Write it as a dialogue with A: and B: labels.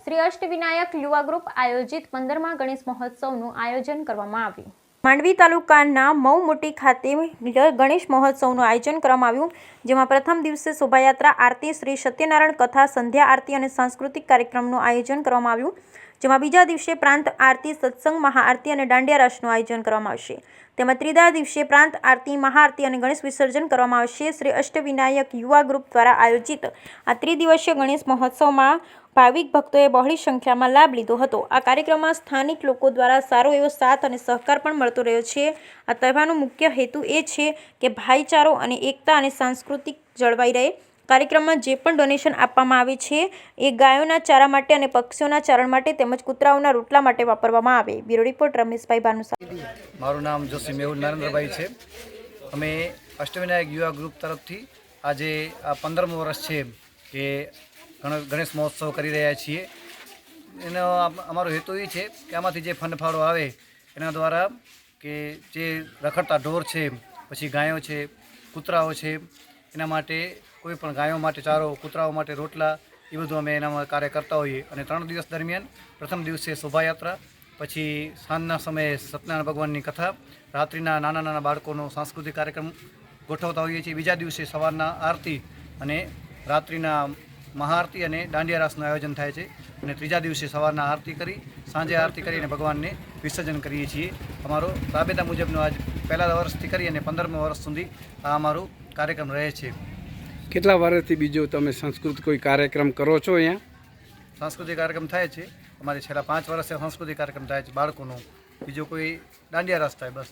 A: શ્રી અષ્ટવિનાયક યુવા ગ્રુપ આયોજિત 15મા ગણેશ મહોત્સવનું આયોજન કરવામાં આવ્યું। માંડવી તાલુકાના મઉમોટી ખાતે ગણેશ મહોત્સવનું આયોજન કરવામાં આવ્યું, જેમાં પ્રથમ દિવસે શોભાયાત્રા, આરતી, શ્રી સત્યનારાયણ કથા, સંધ્યા આરતી અને સાંસ્કૃતિક કાર્યક્રમનું આયોજન કરવામાં આવ્યું, જેમાં બીજા દિવસે પ્રાંત આરતી, સત્સંગ, મહાઆરતી અને દાંડિયા રાસનું આયોજન કરવામાં આવશે। તેમજ ત્રીજા દિવસે પ્રાંત આરતી, મહાઆરતી અને ગણેશ વિસર્જન કરવામાં આવશે। શ્રી અષ્ટવિનાયક યુવા ગ્રુપ દ્વારા આયોજિત આ ત્રિદિવસીય ગણેશ મહોત્સવમાં ભાવિક ભક્તોએ બહોળી સંખ્યામાં લાભ લીધો હતો। આ કાર્યક્રમમાં સ્થાનિક લોકો દ્વારા સારો એવો સાથ અને સહકાર પણ મળતો રહ્યો છે। આ તહેવારનો મુખ્ય હેતુ એ છે કે ભાઈચારો અને એકતા અને સાંસ્કૃતિક જળવાઈ રહે। કાર્યક્રમમાં જે પણ ડોનેશન આપવામાં આવે છે એ ગાયોના ચારા માટે અને પક્ષીઓના ચારણ માટે તેમજ કૂતરાઓના રોટલા માટે વાપરવામાં આવે। Bureau report Rameshbhai Bhanushali.
B: મારું નામ જોશી મેહુલ નરેન્દ્રભાઈ છે। અમે અષ્ટવિનાયક યુવા ગ્રુપ તરફથી આજે આ 15મું વર્ષ છે કે ગણેશ મહોત્સવ કરી રહ્યા છીએ। એનો અમારો હેતુ એ છે કે આમાંથી જે ફંડ ફાળો આવે એના દ્વારા કે જે રખડતા ઢોર છે, પછી ગાયો છે, કૂતરાઓ છે, એના માટે કોઈ પણ ગાયો માટે ચારો, કૂતરાઓ માટે રોટલા, એ બધું અમે એનામાં કાર્ય કરતા હોઈએ। અને 3 દિવસ દરમિયાન પ્રથમ દિવસે શોભાયાત્રા, પછી સાંજના સમયે સત્યનારાયણ ભગવાનની કથા, રાત્રિના નાના નાના બાળકોનો સાંસ્કૃતિક કાર્યક્રમ ગોઠવતા હોઈએ છીએ। બીજા દિવસે સવારના આરતી અને રાત્રિના મહાઆરતી અને દાંડિયા રાસનું આયોજન થાય છે। અને ત્રીજા દિવસે સવારના આરતી કરી, સાંજે આરતી કરીને ભગવાનને વિસર્જન કરીએ છીએ। અમારો રાબેતા મુજબનો આજ પહેલા વર્ષથી કરી અને 15મા વર્ષ સુધી આ અમારો કાર્યક્રમ રહે છે।
C: કેટલા વર્ષથી બીજો તમે સાંસ્કૃતિક કોઈ કાર્યક્રમ કરો છો? અહીંયા
B: સાંસ્કૃતિક કાર્યક્રમ થાય છે અમારે છેલ્લા 5 વર્ષથી સાંસ્કૃતિક કાર્યક્રમ થાય છે બાળકોનો, બીજો કોઈ દાંડિયા રાસ થાય બસ।